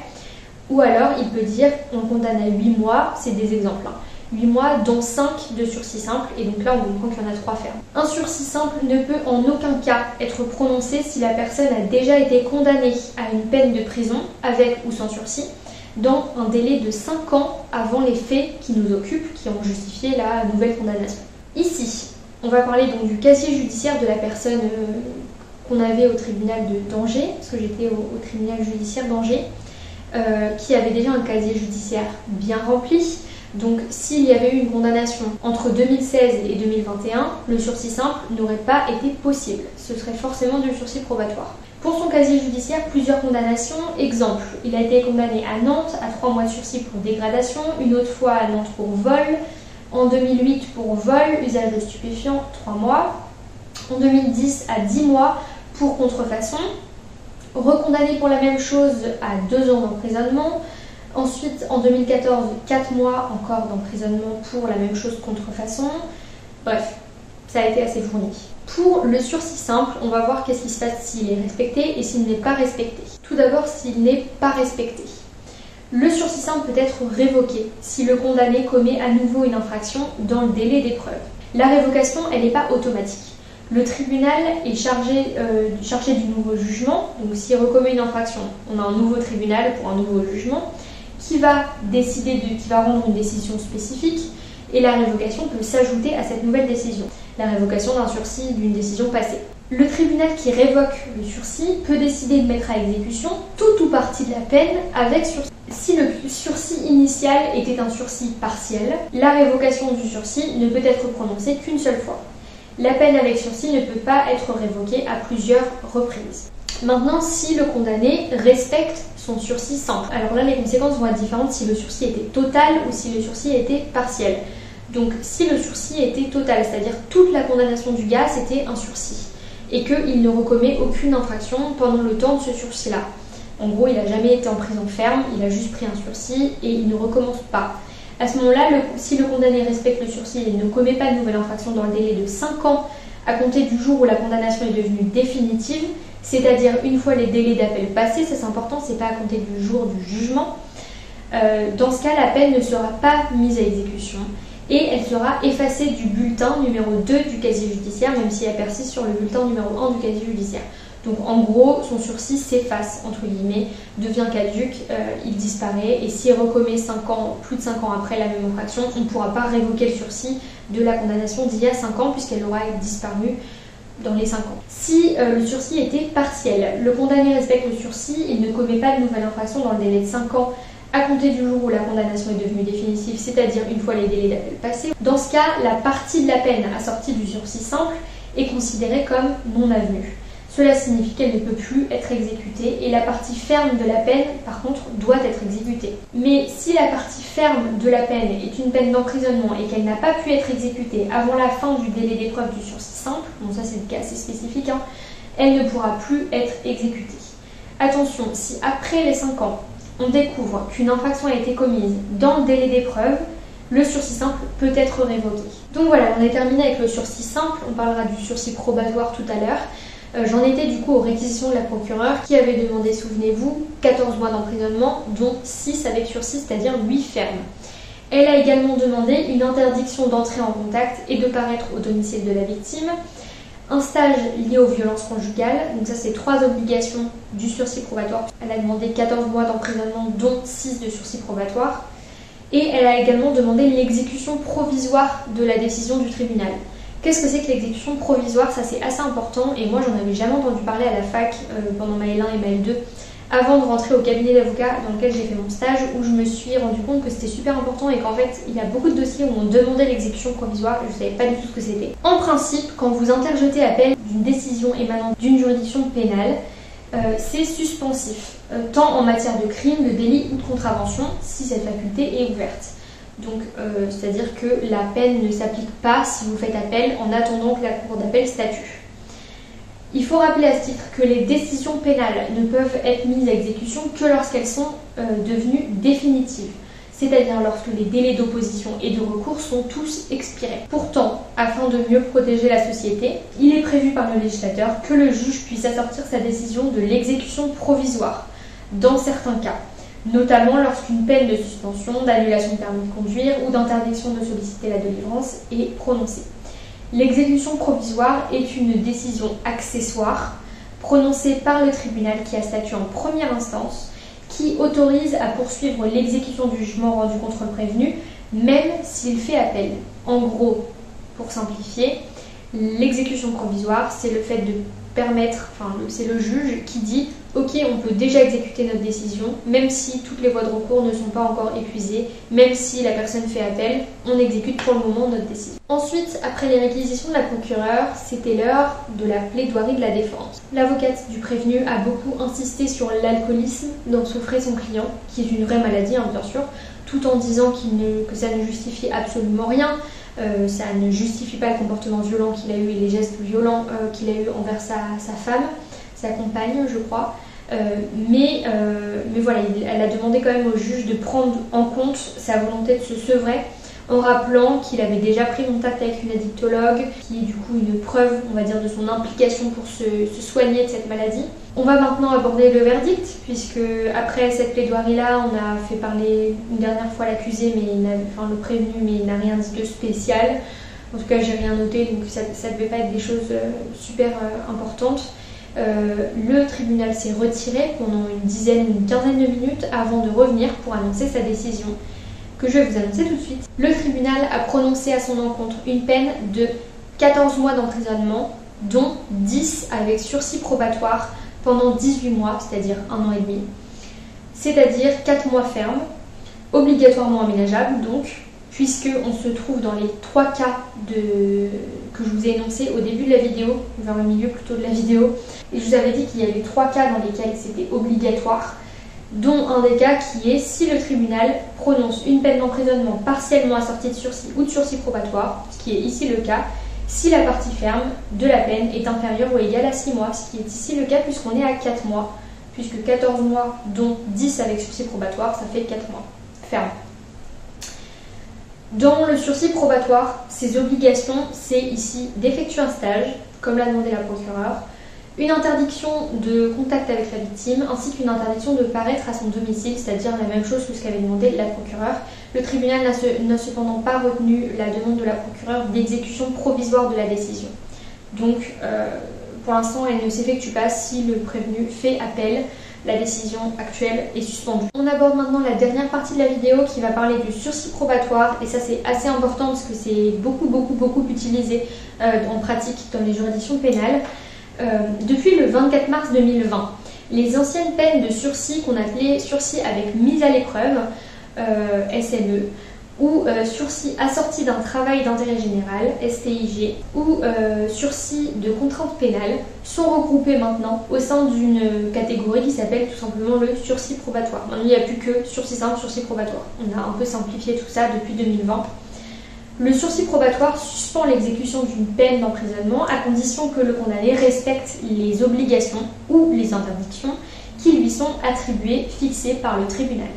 Ou alors, il peut dire on le condamne à 8 mois, c'est des exemples. 8 mois dont 5 de sursis simple et donc là on comprend qu'il y en a 3 fermes. Un sursis simple ne peut en aucun cas être prononcé si la personne a déjà été condamnée à une peine de prison avec ou sans sursis dans un délai de 5 ans avant les faits qui nous occupent, qui ont justifié la nouvelle condamnation. Ici, on va parler donc du casier judiciaire de la personne qu'on avait au tribunal d'Angers, parce que j'étais au tribunal judiciaire d'Angers, qui avait déjà un casier judiciaire bien rempli. Donc s'il y avait eu une condamnation entre 2016 et 2021, le sursis simple n'aurait pas été possible. Ce serait forcément du sursis probatoire. Pour son casier judiciaire, plusieurs condamnations. Exemple, il a été condamné à Nantes à 3 mois de sursis pour dégradation, une autre fois à Nantes pour vol, en 2008 pour vol, usage de stupéfiants, 3 mois, en 2010 à 10 mois pour contrefaçon, recondamné pour la même chose à 2 ans d'emprisonnement. Ensuite, en 2014, 4 mois encore d'emprisonnement pour la même chose contrefaçon. Bref, ça a été assez fourni. Pour le sursis simple, on va voir qu'est-ce qui se passe s'il est respecté et s'il n'est pas respecté. Tout d'abord, s'il n'est pas respecté. Le sursis simple peut être révoqué si le condamné commet à nouveau une infraction dans le délai d'épreuve. La révocation, elle n'est pas automatique. Le tribunal est chargé du nouveau jugement, donc s'il recommet une infraction, on a un nouveau tribunal pour un nouveau jugement, qui va rendre une décision spécifique et la révocation peut s'ajouter à cette nouvelle décision. La révocation d'un sursis d'une décision passée. Le tribunal qui révoque le sursis peut décider de mettre à exécution tout ou partie de la peine avec sursis. Si le sursis initial était un sursis partiel, la révocation du sursis ne peut être prononcée qu'une seule fois. La peine avec sursis ne peut pas être révoquée à plusieurs reprises. Maintenant, si le condamné respecte son sursis simple. Alors là, les conséquences vont être différentes si le sursis était total ou si le sursis était partiel. Donc, si le sursis était total, c'est-à-dire toute la condamnation du gars, c'était un sursis, et qu'il ne recommet aucune infraction pendant le temps de ce sursis-là. En gros, il n'a jamais été en prison ferme, il a juste pris un sursis et il ne recommence pas. À ce moment-là, si le condamné respecte le sursis et ne commet pas de nouvelle infraction dans le délai de 5 ans à compter du jour où la condamnation est devenue définitive, c'est-à-dire une fois les délais d'appel passés, ça c'est important, c'est pas à compter du jour du jugement, dans ce cas, la peine ne sera pas mise à exécution et elle sera effacée du bulletin numéro 2 du casier judiciaire, même si elle persiste sur le bulletin numéro 1 du casier judiciaire. Donc en gros, son sursis s'efface, entre guillemets, devient caduc, il disparaît, et s'il recommet 5 ans, plus de 5 ans après la même infraction, on ne pourra pas révoquer le sursis de la condamnation d'il y a 5 ans puisqu'elle aura disparu dans les 5 ans. Si le sursis était partiel, le condamné respecte le sursis, il ne commet pas de nouvelle infraction dans le délai de 5 ans à compter du jour où la condamnation est devenue définitive, c'est-à-dire une fois les délais d'appel passés. Dans ce cas, la partie de la peine assortie du sursis simple est considérée comme non avenue. Cela signifie qu'elle ne peut plus être exécutée et la partie ferme de la peine, par contre, doit être exécutée. Mais si la partie ferme de la peine est une peine d'emprisonnement et qu'elle n'a pas pu être exécutée avant la fin du délai d'épreuve du sursis simple, bon ça c'est le cas assez spécifique, elle ne pourra plus être exécutée. Attention, si après les 5 ans, on découvre qu'une infraction a été commise dans le délai d'épreuve, le sursis simple peut être révoqué. Donc voilà, on est terminé avec le sursis simple, on parlera du sursis probatoire tout à l'heure. J'en étais du coup aux réquisitions de la procureure qui avait demandé, souvenez-vous, 14 mois d'emprisonnement, dont 6 avec sursis, c'est-à-dire 8 fermes. Elle a également demandé une interdiction d'entrer en contact et de paraître au domicile de la victime, un stage lié aux violences conjugales, donc ça c'est 3 obligations du sursis probatoire. Elle a demandé 14 mois d'emprisonnement, dont 6 de sursis probatoire, et elle a également demandé l'exécution provisoire de la décision du tribunal. Qu'est-ce que c'est que l'exécution provisoire? Ça c'est assez important et moi j'en avais jamais entendu parler à la fac pendant ma L1 et ma L2 avant de rentrer au cabinet d'avocat dans lequel j'ai fait mon stage, où je me suis rendu compte que c'était super important et qu'en fait il y a beaucoup de dossiers où on demandait l'exécution provisoire et je ne savais pas du tout ce que c'était. En principe, quand vous interjetez appel d'une décision émanant d'une juridiction pénale, c'est suspensif, tant en matière de crime, de délit ou de contravention, si cette faculté est ouverte. Donc, c'est-à-dire que la peine ne s'applique pas si vous faites appel en attendant que la cour d'appel statue. Il faut rappeler à ce titre que les décisions pénales ne peuvent être mises à exécution que lorsqu'elles sont devenues définitives, c'est-à-dire lorsque les délais d'opposition et de recours sont tous expirés. Pourtant, afin de mieux protéger la société, il est prévu par le législateur que le juge puisse assortir sa décision de l'exécution provisoire, dans certains cas, notamment lorsqu'une peine de suspension, d'annulation de permis de conduire ou d'interdiction de solliciter la délivrance est prononcée. L'exécution provisoire est une décision accessoire prononcée par le tribunal qui a statué en première instance, qui autorise à poursuivre l'exécution du jugement rendu contre le prévenu, même s'il fait appel. En gros, pour simplifier, l'exécution provisoire, c'est le fait de permettre, c'est le juge qui dit « Ok, on peut déjà exécuter notre décision, même si toutes les voies de recours ne sont pas encore épuisées, même si la personne fait appel, on exécute pour le moment notre décision. » Ensuite, après les réquisitions de la procureure, c'était l'heure de la plaidoirie de la défense. L'avocate du prévenu a beaucoup insisté sur l'alcoolisme dont souffrait son client, qui est une vraie maladie, bien sûr, tout en disant que ça ne justifie absolument rien. Ça ne justifie pas le comportement violent qu'il a eu et les gestes violents qu'il a eu envers sa femme, sa compagne, je crois. Mais voilà, elle a demandé quand même au juge de prendre en compte sa volonté de se sevrer, en rappelant qu'il avait déjà pris contact avec une addictologue, qui est du coup une preuve, on va dire, de son implication pour se soigner de cette maladie. On va maintenant aborder le verdict, puisque après cette plaidoirie-là, on a fait parler une dernière fois l'accusé, le prévenu, mais il n'a rien dit de spécial. En tout cas, j'ai rien noté, donc ça ne devait pas être des choses super importantes. Le tribunal s'est retiré pendant une quinzaine de minutes avant de revenir pour annoncer sa décision, que je vais vous annoncer tout de suite. Le tribunal a prononcé à son encontre une peine de 14 mois d'emprisonnement, dont 10 avec sursis probatoire pendant 18 mois, c'est-à-dire 1 an et demi, c'est-à-dire 4 mois fermes, obligatoirement aménageables donc, puisqu'on se trouve dans les 3 cas que je vous ai énoncés au début de la vidéo, vers le milieu plutôt de la vidéo, et je vous avais dit qu'il y avait 3 cas dans lesquels c'était obligatoire, dont un des cas qui est si le tribunal prononce une peine d'emprisonnement partiellement assortie de sursis ou de sursis probatoire, ce qui est ici le cas, si la partie ferme de la peine est inférieure ou égale à 6 mois, ce qui est ici le cas puisqu'on est à 4 mois, puisque 14 mois dont 10 avec sursis probatoire, ça fait 4 mois ferme. Dans le sursis probatoire, ses obligations, c'est ici d'effectuer un stage, comme l'a demandé la procureure, une interdiction de contact avec la victime, ainsi qu'une interdiction de paraître à son domicile, c'est-à-dire la même chose que ce qu'avait demandé la procureure. Le tribunal n'a cependant pas retenu la demande de la procureure d'exécution provisoire de la décision. Donc, Pour l'instant, elle ne s'effectue pas si le prévenu fait appel. La décision actuelle est suspendue. On aborde maintenant la dernière partie de la vidéo qui va parler du sursis probatoire, et ça c'est assez important parce que c'est beaucoup utilisé en pratique dans les juridictions pénales. Depuis le 24 mars 2020, les anciennes peines de sursis qu'on appelait sursis avec mise à l'épreuve, SME, ou sursis assorti d'un travail d'intérêt général, STIG, ou sursis de contrainte pénale, sont regroupés maintenant au sein d'une catégorie qui s'appelle tout simplement le sursis probatoire. Maintenant, il n'y a plus que sursis simple, sursis probatoire. On a un peu simplifié tout ça depuis 2020. Le sursis probatoire suspend l'exécution d'une peine d'emprisonnement à condition que le condamné respecte les obligations ou les interdictions qui lui sont attribuées, fixées par le tribunal.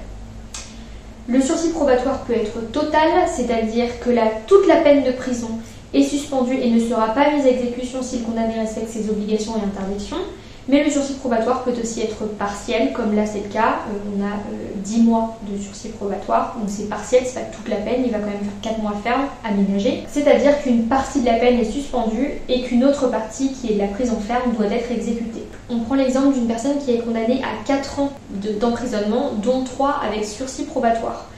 Le sursis probatoire peut être total, c'est-à-dire que toute la peine de prison est suspendue et ne sera pas mise à exécution si le condamné respecte ses obligations et interdictions. Mais le sursis probatoire peut aussi être partiel, comme là c'est le cas. On a 10 mois de sursis probatoire, donc c'est partiel, c'est pas toute la peine, il va quand même faire 4 mois ferme, aménagé. C'est-à-dire qu'une partie de la peine est suspendue et qu'une autre partie, qui est de la prison ferme, doit être exécutée. On prend l'exemple d'une personne qui est condamnée à 4 ans d'emprisonnement, dont 3 avec sursis probatoire.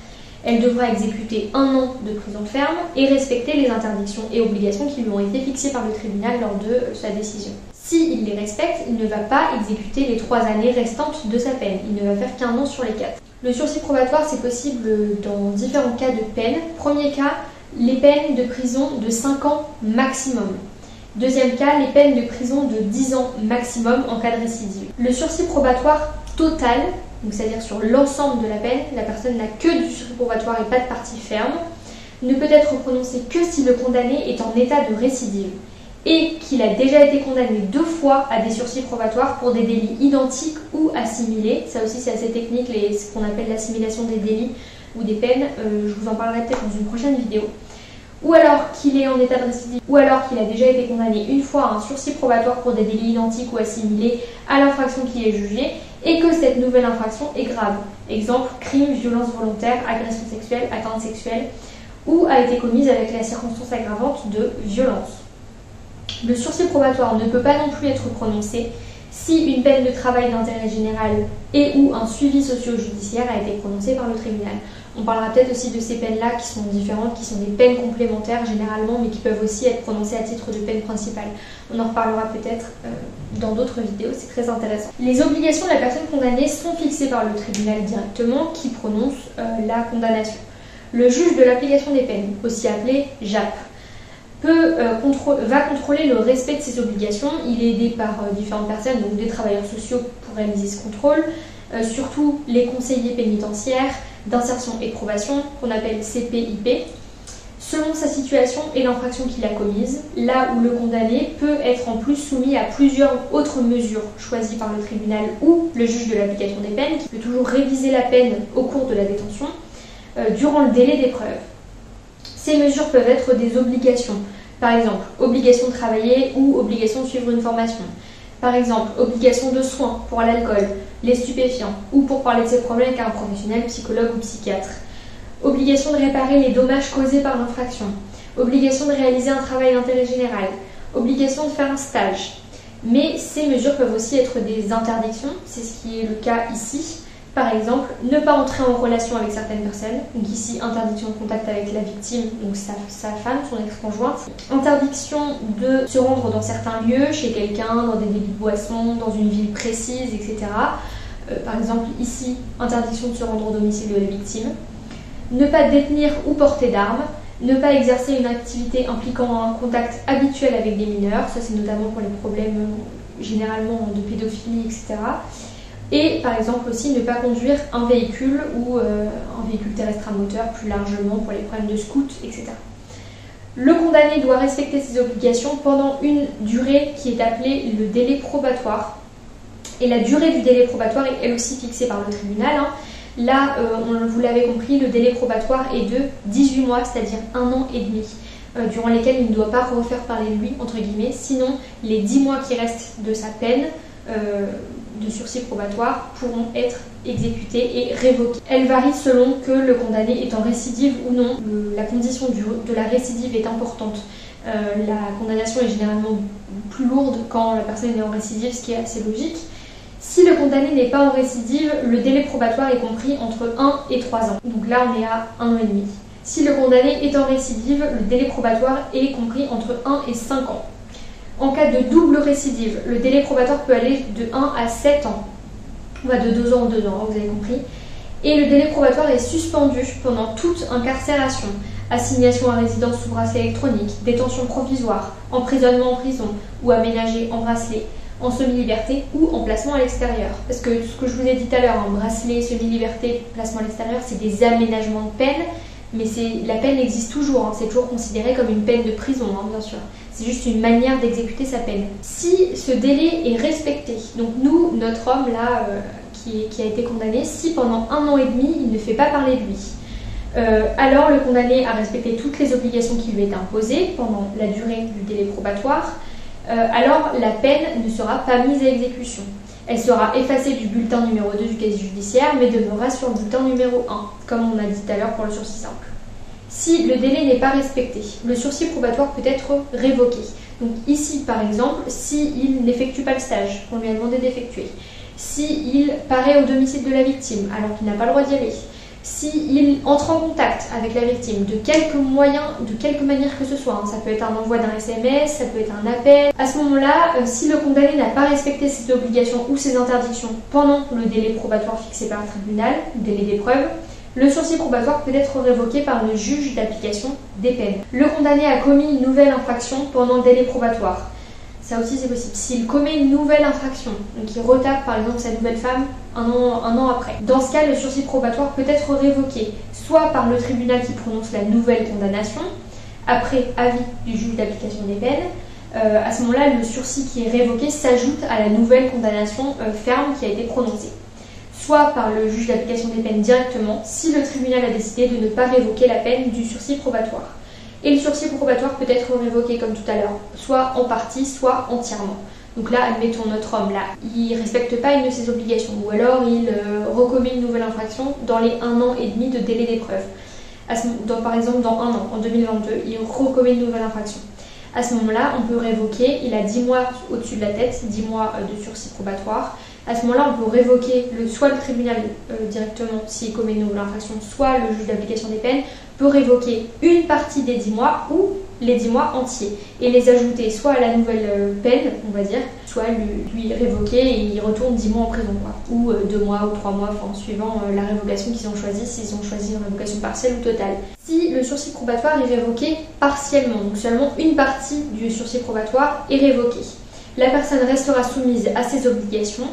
Elle devra exécuter 1 an de prison ferme et respecter les interdictions et obligations qui lui ont été fixées par le tribunal lors de sa décision. S'il les respecte, il ne va pas exécuter les 3 années restantes de sa peine. Il ne va faire qu'1 an sur les 4. Le sursis probatoire, c'est possible dans différents cas de peine. Premier cas, les peines de prison de 5 ans maximum. Deuxième cas, les peines de prison de 10 ans maximum en cas de récidive. Le sursis probatoire total, donc c'est-à-dire sur l'ensemble de la peine, la personne n'a que du sursis probatoire et pas de partie ferme, ne peut être prononcé que si le condamné est en état de récidive et qu'il a déjà été condamné 2 fois à des sursis probatoires pour des délits identiques ou assimilés. Ça aussi c'est assez technique, ce qu'on appelle l'assimilation des délits ou des peines, je vous en parlerai peut-être dans une prochaine vidéo. Ou alors qu'il est en état de récidive, ou alors qu'il a déjà été condamné 1 fois à un sursis probatoire pour des délits identiques ou assimilés à l'infraction qui est jugée, et que cette nouvelle infraction est grave. Exemple, crime, violence volontaire, agression sexuelle, atteinte sexuelle, ou a été commise avec la circonstance aggravante de violence. Le sursis probatoire ne peut pas non plus être prononcé si une peine de travail d'intérêt général et ou un suivi socio-judiciaire a été prononcé par le tribunal. On parlera peut-être aussi de ces peines-là qui sont différentes, qui sont des peines complémentaires généralement, mais qui peuvent aussi être prononcées à titre de peine principale. On en reparlera peut-être dans d'autres vidéos, c'est très intéressant. Les obligations de la personne condamnée sont fixées par le tribunal directement, qui prononce la condamnation. Le juge de l'application des peines, aussi appelé JAP, va contrôler le respect de ses obligations. Il est aidé par différentes personnes, donc des travailleurs sociaux pour réaliser ce contrôle, surtout les conseillers pénitentiaires d'insertion et de probation, qu'on appelle CPIP, selon sa situation et l'infraction qu'il a commise, là où le condamné peut être en plus soumis à plusieurs autres mesures choisies par le tribunal ou le juge de l'application des peines, qui peut toujours réviser la peine au cours de la détention, durant le délai d'épreuve. Ces mesures peuvent être des obligations, par exemple, obligation de travailler ou obligation de suivre une formation. Par exemple, obligation de soins pour l'alcool, les stupéfiants, ou pour parler de ses problèmes avec un professionnel, psychologue ou psychiatre. Obligation de réparer les dommages causés par l'infraction. Obligation de réaliser un travail d'intérêt général. Obligation de faire un stage. Mais ces mesures peuvent aussi être des interdictions, c'est ce qui est le cas ici. Par exemple, ne pas entrer en relation avec certaines personnes, donc ici interdiction de contact avec la victime, donc sa femme, son ex-conjointe. Interdiction de se rendre dans certains lieux, chez quelqu'un, dans des débits de boissons, dans une ville précise, etc. Par exemple ici, interdiction de se rendre au domicile de la victime. Ne pas détenir ou porter d'armes. Ne pas exercer une activité impliquant un contact habituel avec des mineurs, ça c'est notamment pour les problèmes généralement de pédophilie, etc. Et par exemple aussi ne pas conduire un véhicule ou un véhicule terrestre à moteur plus largement pour les problèmes de scouts, etc. Le condamné doit respecter ses obligations pendant une durée qui est appelée le délai probatoire. Et la durée du délai probatoire est elle aussi fixée par le tribunal. Là, vous l'avez compris, le délai probatoire est de 18 mois, c'est-à-dire 1 an et demi, durant lesquels il ne doit pas refaire parler de lui, entre guillemets, sinon les 10 mois qui restent de sa peine de sursis probatoire pourront être exécutées et révoquées. Elle varie selon que le condamné est en récidive ou non. La condition de la récidive est importante La condamnation est généralement plus lourde quand la personne est en récidive, ce qui est assez logique. Si le condamné n'est pas en récidive, le délai probatoire est compris entre 1 et 3 ans. Donc là, on est à 1 an et demi. Si le condamné est en récidive, le délai probatoire est compris entre 1 et 5 ans. En cas de double récidive, le délai probatoire peut aller de 1 à 7 ans. De 2 ans en 2 ans, vous avez compris. Et le délai probatoire est suspendu pendant toute incarcération, assignation à résidence sous bracelet électronique, détention provisoire, emprisonnement en prison ou aménagé en bracelet, en semi-liberté ou en placement à l'extérieur. Parce que ce que je vous ai dit tout à l'heure, bracelet, semi-liberté, placement à l'extérieur, c'est des aménagements de peine, mais la peine existe toujours, c'est toujours considéré comme une peine de prison, bien sûr. C'est juste une manière d'exécuter sa peine. Si ce délai est respecté, donc nous, notre homme là, qui a été condamné, si pendant 1 an et demi, il ne fait pas parler de lui, alors le condamné a respecté toutes les obligations qui lui étaient imposées pendant la durée du délai probatoire, alors la peine ne sera pas mise à exécution. Elle sera effacée du bulletin numéro 2 du casier judiciaire, mais demeurera sur le bulletin numéro 1, comme on a dit tout à l'heure pour le sursis simple. Si le délai n'est pas respecté, le sursis probatoire peut être révoqué. Donc ici, par exemple, s'il n'effectue pas le stage qu'on lui a demandé d'effectuer, s'il paraît au domicile de la victime alors qu'il n'a pas le droit d'y aller, s'il entre en contact avec la victime de quelque manière que ce soit, ça peut être un envoi d'un SMS, ça peut être un appel. À ce moment-là, si le condamné n'a pas respecté ses obligations ou ses interdictions pendant le délai probatoire fixé par le tribunal, le délai d'épreuve, le sursis probatoire peut être révoqué par le juge d'application des peines. Le condamné a commis une nouvelle infraction pendant le délai probatoire. Ça aussi c'est possible. S'il commet une nouvelle infraction, donc il retape par exemple sa nouvelle femme un an après, dans ce cas le sursis probatoire peut être révoqué, soit par le tribunal qui prononce la nouvelle condamnation, après avis du juge d'application des peines. À ce moment-là, le sursis qui est révoqué s'ajoute à la nouvelle condamnation ferme qui a été prononcée. Soit par le juge d'application des peines directement, si le tribunal a décidé de ne pas révoquer la peine du sursis probatoire. Et le sursis probatoire peut être révoqué comme tout à l'heure, soit en partie, soit entièrement. Donc là, admettons notre homme là, il ne respecte pas une de ses obligations, ou alors il recommet une nouvelle infraction dans les 1 an et demi de délai d'épreuve. Par exemple, dans 1 an, en 2022, il recommet une nouvelle infraction. À ce moment-là, on peut révoquer, il a 10 mois au-dessus de la tête, 10 mois de sursis probatoire. À ce moment-là, on peut révoquer soit le tribunal directement s'il commet une nouvelle infraction, soit le juge d'application des peines peut révoquer une partie des 10 mois ou les 10 mois entiers et les ajouter soit à la nouvelle peine, on va dire, soit lui révoquer et il retourne 10 mois en prison, ou 2 mois ou 3 mois, suivant la révocation qu'ils ont choisie, s'ils ont choisi une révocation partielle ou totale. Si le sursis probatoire est révoqué partiellement, donc seulement une partie du sursis probatoire est révoquée, la personne restera soumise à ses obligations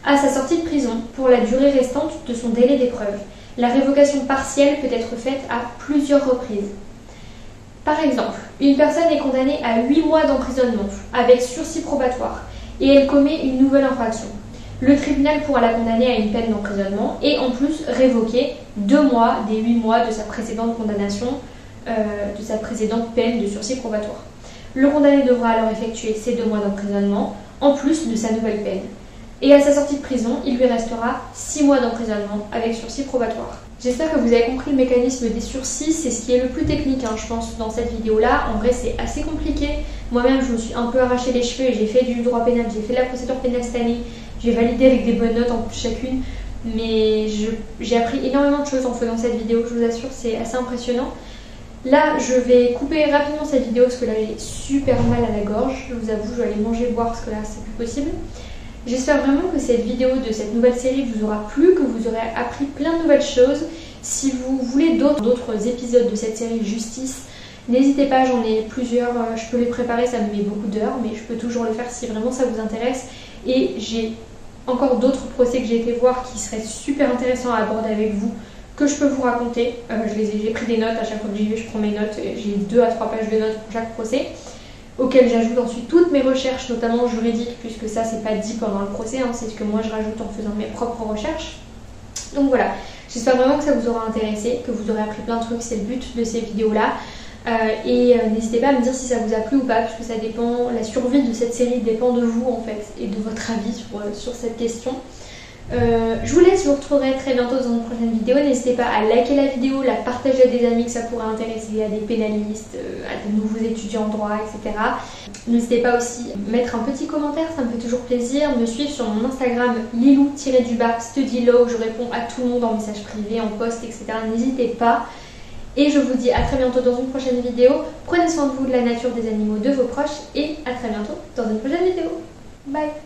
à sa sortie de prison pour la durée restante de son délai d'épreuve. La révocation partielle peut être faite à plusieurs reprises. Par exemple, une personne est condamnée à 8 mois d'emprisonnement avec sursis probatoire et elle commet une nouvelle infraction. Le tribunal pourra la condamner à une peine d'emprisonnement et en plus révoquer 2 mois des 8 mois de sa précédente condamnation, de sa précédente peine de sursis probatoire. Le condamné devra alors effectuer ces 2 mois d'emprisonnement en plus de sa nouvelle peine. Et à sa sortie de prison, il lui restera 6 mois d'emprisonnement avec sursis probatoire. J'espère que vous avez compris le mécanisme des sursis, c'est ce qui est le plus technique, je pense, dans cette vidéo-là. En vrai, c'est assez compliqué. Moi-même, je me suis un peu arraché les cheveux et j'ai fait du droit pénal, j'ai fait de la procédure pénale cette année, j'ai validé avec des bonnes notes en plus chacune, mais j'ai appris énormément de choses en faisant cette vidéo, je vous assure, c'est assez impressionnant. Là, je vais couper rapidement cette vidéo parce que là, j'ai super mal à la gorge, je vous avoue, je vais aller manger, boire parce que là, c'est plus possible. J'espère vraiment que cette vidéo de cette nouvelle série vous aura plu, que vous aurez appris plein de nouvelles choses. Si vous voulez d'autres épisodes de cette série Justice, n'hésitez pas, j'en ai plusieurs, je peux les préparer, ça me met beaucoup d'heures, mais je peux toujours le faire si vraiment ça vous intéresse. Et j'ai encore d'autres procès que j'ai été voir qui seraient super intéressants à aborder avec vous, que je peux vous raconter. J'ai pris des notes, à chaque fois que j'y vais, je prends mes notes, j'ai 2 à 3 pages de notes pour chaque procès, auxquelles j'ajoute ensuite toutes mes recherches, notamment juridiques, puisque ça c'est pas dit pendant le procès, c'est ce que moi je rajoute en faisant mes propres recherches. Donc voilà, j'espère vraiment que ça vous aura intéressé, que vous aurez appris plein de trucs, c'est le but de ces vidéos-là. N'hésitez pas à me dire si ça vous a plu ou pas, parce que ça dépend, la survie de cette série dépend de vous en fait, et de votre avis sur cette question. Je vous laisse, je vous retrouverai très bientôt dans une prochaine vidéo. N'hésitez pas à liker la vidéo, la partager à des amis que ça pourrait intéresser, à des pénalistes, à de nouveaux étudiants en droit, etc. N'hésitez pas aussi à mettre un petit commentaire, ça me fait toujours plaisir. Me suivre sur mon Instagram lilou-studylaw, je réponds à tout le monde en message privé, en post, etc. N'hésitez pas. Et je vous dis à très bientôt dans une prochaine vidéo. Prenez soin de vous, de la nature, des animaux, de vos proches. Et à très bientôt dans une prochaine vidéo. Bye!